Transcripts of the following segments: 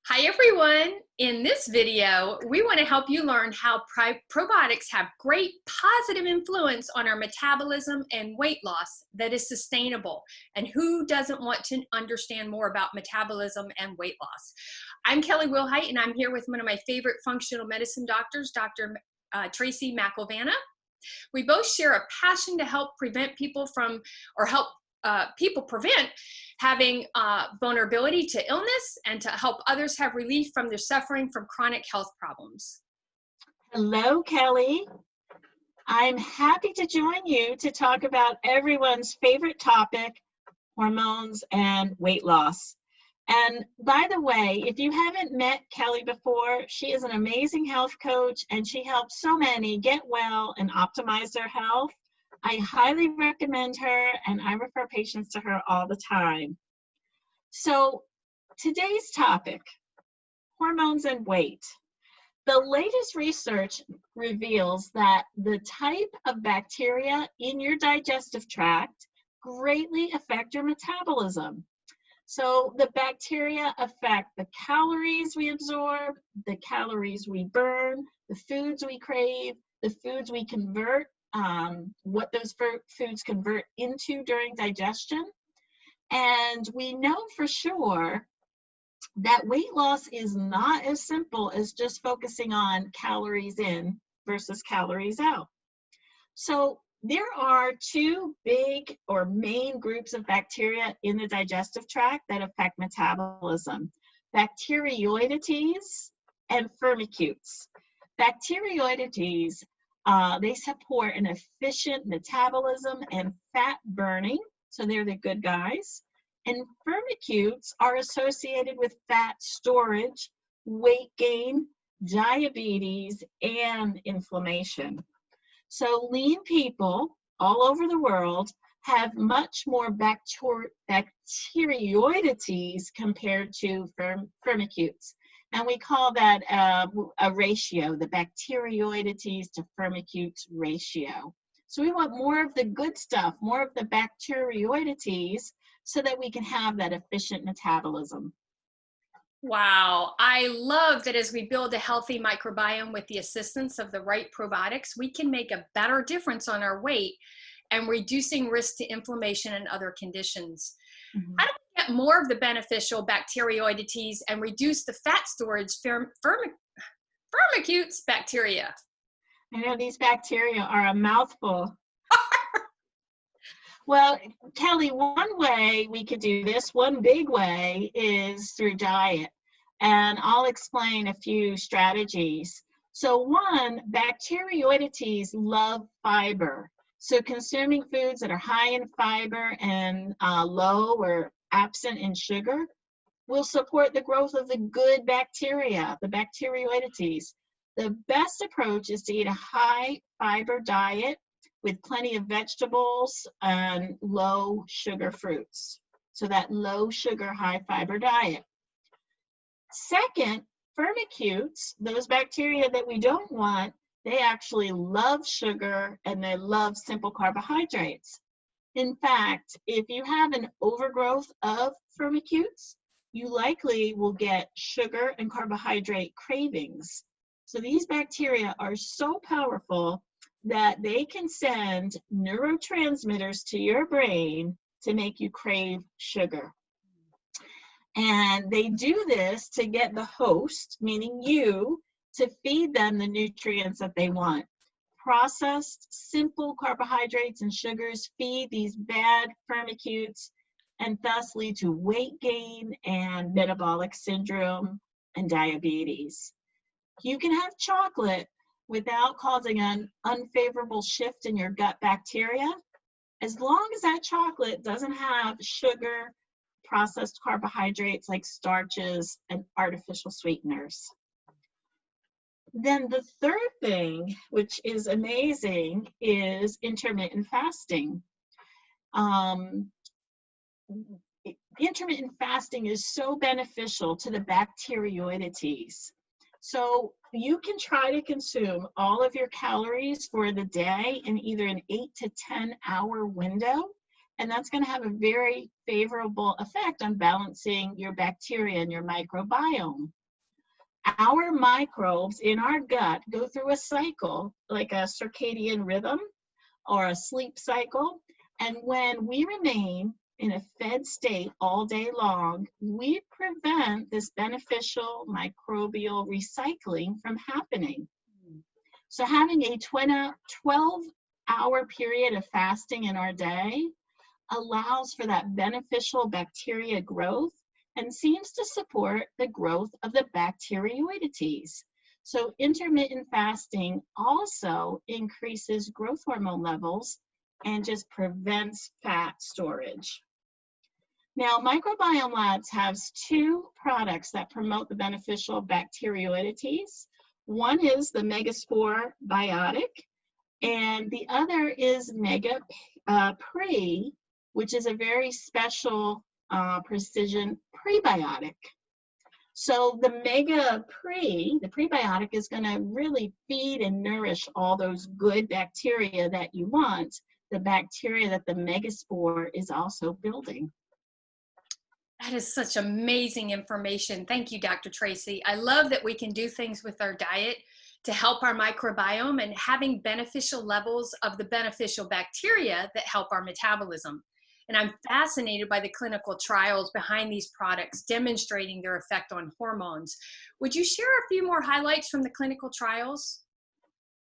Hi everyone! In this video, we want to help you learn how probiotics have great positive influence on our metabolism and weight loss that is sustainable. And who doesn't want to understand more about metabolism and weight loss? I'm Kelly Wilhite, and I'm here with one of my favorite functional medicine doctors, Dr. Tracy McElvanna. We both share a passion to help prevent people from, or help people prevent having vulnerability to illness and to help others have relief from their suffering from chronic health problems. Hello, Kelly. I'm happy to join you to talk about everyone's favorite topic, hormones and weight loss. And by the way, if you haven't met Kelly before, she is an amazing health coach and she helps so many get well and optimize their health. I highly recommend her and I refer patients to her all the time. So today's topic, hormones and weight. The latest research reveals that the type of bacteria in your digestive tract greatly affect your metabolism. So the bacteria affect the calories we absorb, the calories we burn, the foods we crave, the foods we convert, what those foods convert into during digestion. And we know for sure that weight loss is not as simple as just focusing on calories in versus calories out. So there are two big or main groups of bacteria in the digestive tract that affect metabolism: bacteroidetes and firmicutes. Bacteroidetes, they support an efficient metabolism and fat burning, so they're the good guys. And firmicutes are associated with fat storage, weight gain, diabetes, and inflammation. So lean people all over the world have much more bacteroidetes compared to firmicutes. And we call that a ratio, the bacteroidetes to firmicutes ratio. So we want more of the good stuff, more of the bacteroidetes, so that we can have that efficient metabolism. Wow, I love that as we build a healthy microbiome with the assistance of the right probiotics, we can make a better difference on our weight and reducing risk to inflammation and other conditions. Mm-hmm. How do we get more of the beneficial bacteroidetes and reduce the fat storage firmicutes bacteria? I know these bacteria are a mouthful. Well, Kelly, one way we could do this, one big way, is through diet. And I'll explain a few strategies. So one, bacteroidetes love fiber. So consuming foods that are high in fiber and low or absent in sugar will support the growth of the good bacteria, the bacteroidetes. The best approach is to eat a high fiber diet with plenty of vegetables and low sugar fruits. So that low sugar, high fiber diet. Second, firmicutes, those bacteria that we don't want, they actually love sugar and they love simple carbohydrates. In fact, if you have an overgrowth of firmicutes, you likely will get sugar and carbohydrate cravings. So these bacteria are so powerful that they can send neurotransmitters to your brain to make you crave sugar. And they do this to get the host, meaning you, to feed them the nutrients that they want. Processed, simple carbohydrates and sugars feed these bad firmicutes and thus lead to weight gain and metabolic syndrome and diabetes. You can have chocolate without causing an unfavorable shift in your gut bacteria, as long as that chocolate doesn't have sugar, processed carbohydrates like starches, and artificial sweeteners. Then the third thing, which is amazing, is intermittent fasting. Intermittent fasting is so beneficial to the bacteroidetes. So you can try to consume all of your calories for the day in either an 8 to 10 hour window. and that's going to have a very favorable effect on balancing your bacteria and your microbiome. Our microbes in our gut go through a cycle, like a circadian rhythm or a sleep cycle, and when we remain in a fed state all day long, we prevent this beneficial microbial recycling from happening. So having a 12-hour period of fasting in our day allows for that beneficial bacteria growth and seems to support the growth of the bacteroidetes. So intermittent fasting also increases growth hormone levels and just prevents fat storage. Now, Microbiome Labs has two products that promote the beneficial bacteroidetes. One is the Megaspore Biotic, and the other is Mega Pre, which is a very special precision prebiotic. So the Mega Pre, the prebiotic, is going to really feed and nourish all those good bacteria that you want, the bacteria that the Megaspore is also building. That is such amazing information. Thank you, Dr. Tracy. I love that we can do things with our diet to help our microbiome and having beneficial levels of the beneficial bacteria that help our metabolism. And I'm fascinated by the clinical trials behind these products demonstrating their effect on hormones. Would you share a few more highlights from the clinical trials?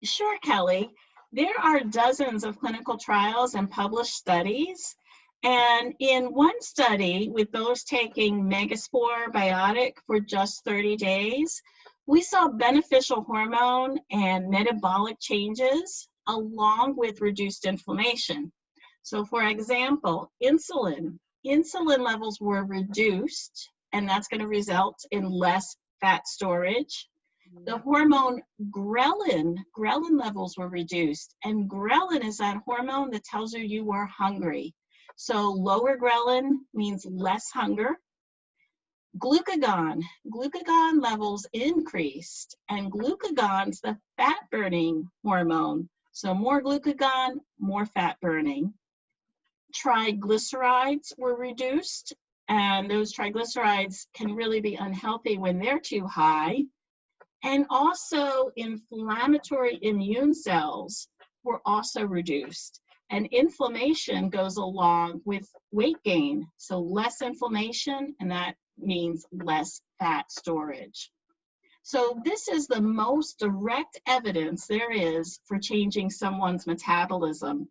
Sure, Kelly. There are dozens of clinical trials and published studies. And in one study with those taking Megaspore Biotic for just 30 days, we saw beneficial hormone and metabolic changes along with reduced inflammation. So for example, insulin levels were reduced, and that's going to result in less fat storage. The hormone ghrelin levels were reduced, and ghrelin is that hormone that tells you are hungry. So lower ghrelin means less hunger. Glucagon levels increased, and glucagon's the fat burning hormone. So more glucagon, more fat burning. Triglycerides were reduced, and those triglycerides can really be unhealthy when they're too high. And also inflammatory immune cells were also reduced. And inflammation goes along with weight gain. So less inflammation, and that means less fat storage. So this is the most direct evidence there is for changing someone's metabolism.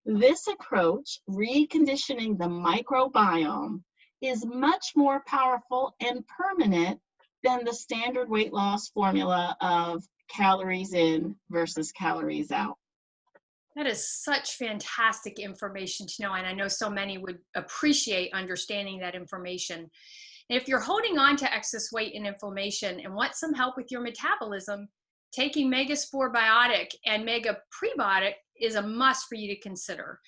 This approach, reconditioning the microbiome, is much more powerful and permanent than the standard weight loss formula of calories in versus calories out. That is such fantastic information to know, and I know so many would appreciate understanding that information. And if you're holding on to excess weight and inflammation and want some help with your metabolism, taking Megaspore Biotic and Mega Prebiotic is a must for you to consider.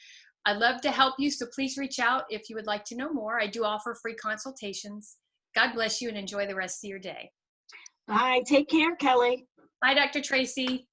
I'd love to help you, so please reach out if you would like to know more. I do offer free consultations. God bless you and enjoy the rest of your day. Bye. Take care, Kelly. Bye, Dr. Tracy.